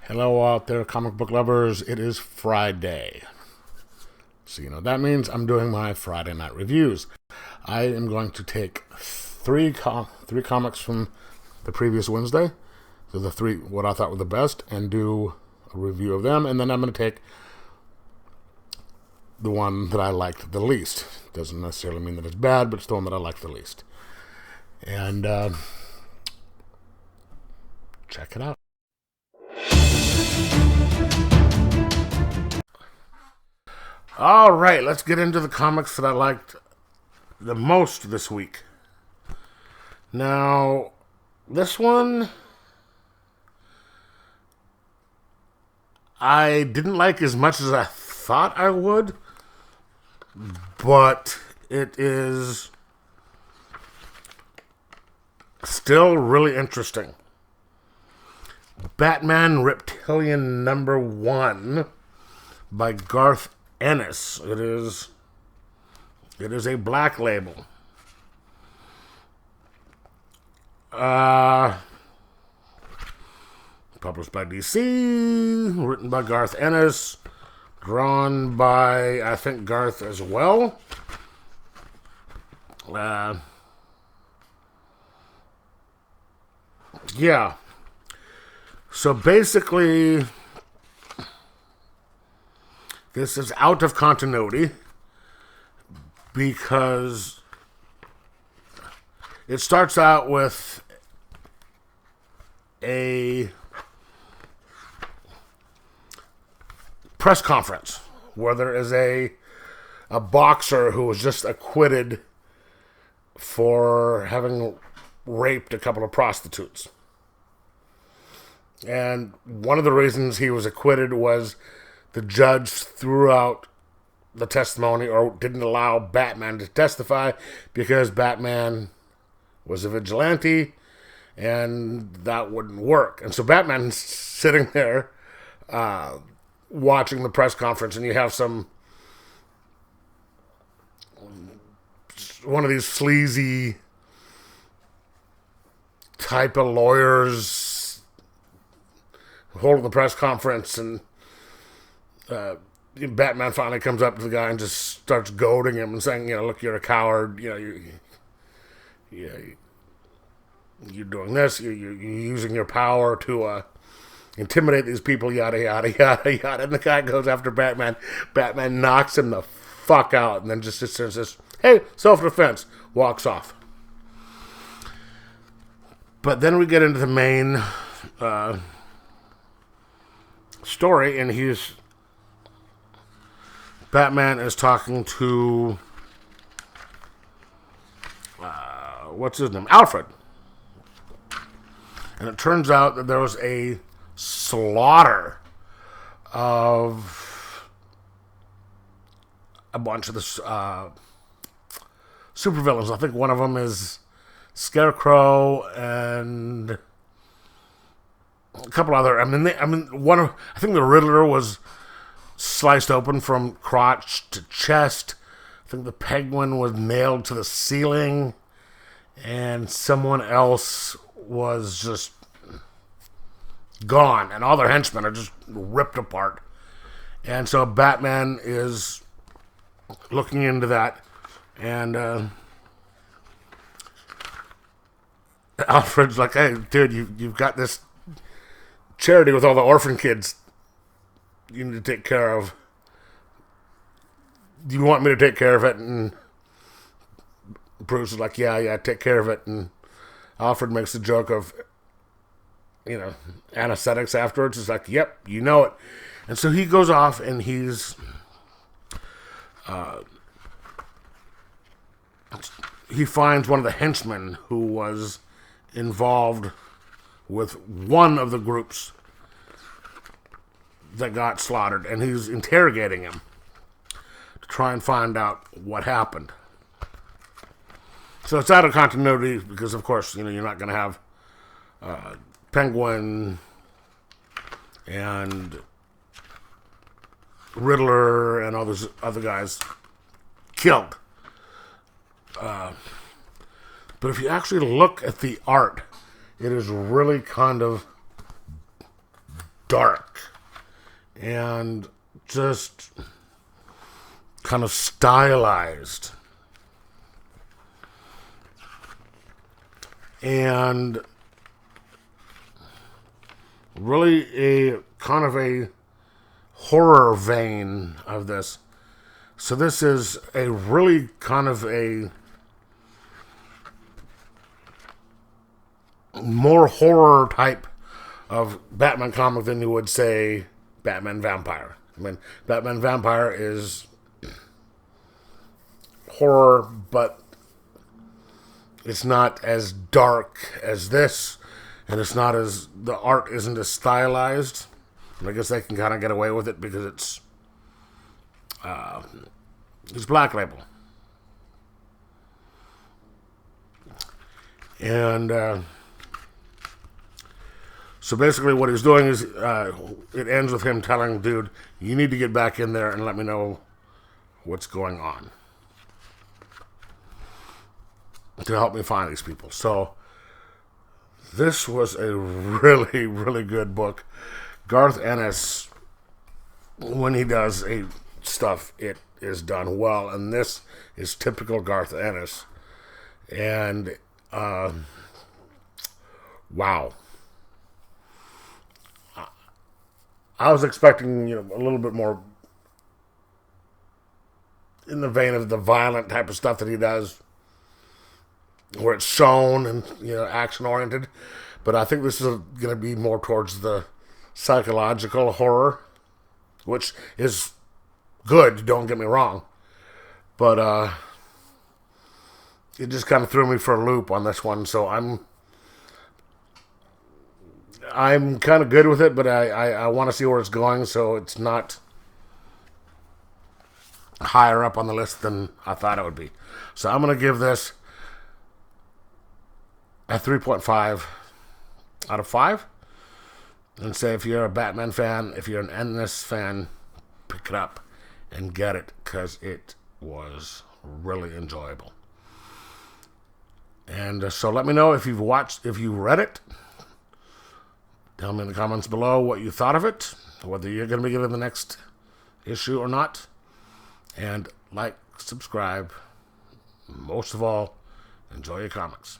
Hello out there, comic book lovers. It is Friday. So you know what that means. I'm doing my Friday night reviews. I am going to take three comics from the previous Wednesday, so the three what I thought were the best, and do a review of them. And then I'm going to take the one that I liked the least. Doesn't necessarily mean that it's bad, but it's the one that I liked the least. And check it out. All right, let's get into the comics that I liked the most this week. Now, this one I didn't like as much as I thought I would, but it is still really interesting. Batman Reptilian #1 by Garth Ennis. It is a black label. Published by DC, written by Garth Ennis, drawn by, I think, Garth as well. Yeah. So basically, this is out of continuity because it starts out with a press conference where there is a boxer who was just acquitted for having raped a couple of prostitutes. And one of the reasons he was acquitted was the judge threw out the testimony or didn't allow Batman to testify because Batman was a vigilante and that wouldn't work. And so Batman's sitting there watching the press conference, and you have one of these sleazy type of lawyers holding the press conference, and Batman finally comes up to the guy and just starts goading him and saying, look, you're a coward. You're doing this. You're using your power to intimidate these people, yada, yada, yada, yada. And the guy goes after Batman. Batman knocks him the fuck out and then just sits there and says, hey, self-defense. Walks off. But then we get into the main story, and Batman is talking to what's his name? Alfred. And it turns out that there was a slaughter of a bunch of the supervillains. I think one of them is Scarecrow and a couple other. I think the Riddler was sliced open from crotch to chest. I think the Penguin was nailed to the ceiling, and someone else was just gone, and all their henchmen are just ripped apart. And so Batman is looking into that, and Alfred's like, hey, dude, you've got this charity with all the orphan kids you need to take care of. Do you want me to take care of it? And Bruce is like, yeah, take care of it. And Alfred makes the joke of, anesthetics afterwards. It's like, yep, you know it. And so he goes off and he finds one of the henchmen who was involved with one of the groups that got slaughtered, and he's interrogating him to try and find out what happened. So it's out of continuity because, of course, you're not going to have Penguin and Riddler and all those other guys killed. But if you actually look at the art, it is really kind of dark and just kind of stylized. And really a kind of a horror vein of this. So this is a really kind of a more horror type of Batman comic than you would say Batman Vampire. I mean, Batman Vampire is horror, but it's not as dark as this, and it's not as, the art isn't as stylized. And I guess they can kind of get away with it because it's Black Label. And so basically what he's doing is it ends with him telling dude, you need to get back in there and let me know what's going on to help me find these people. So this was a really, really good book. Garth Ennis, when he does a stuff, it is done well, and this is typical Garth Ennis. And wow, I was expecting, a little bit more in the vein of the violent type of stuff that he does, where it's shown and action oriented. But I think this is going to be more towards the psychological horror, which is good, don't get me wrong, but it just kind of threw me for a loop on this one. So I'm kind of good with it, but I want to see where it's going, so it's not higher up on the list than I thought it would be. So I'm going to give this a 3.5 out of 5. And say if you're a Batman fan, if you're an Ennis fan, pick it up and get it, because it was really enjoyable. And so let me know if you read it. Tell me in the comments below what you thought of it, whether you're going to be getting the next issue or not. And like, subscribe. Most of all, enjoy your comics.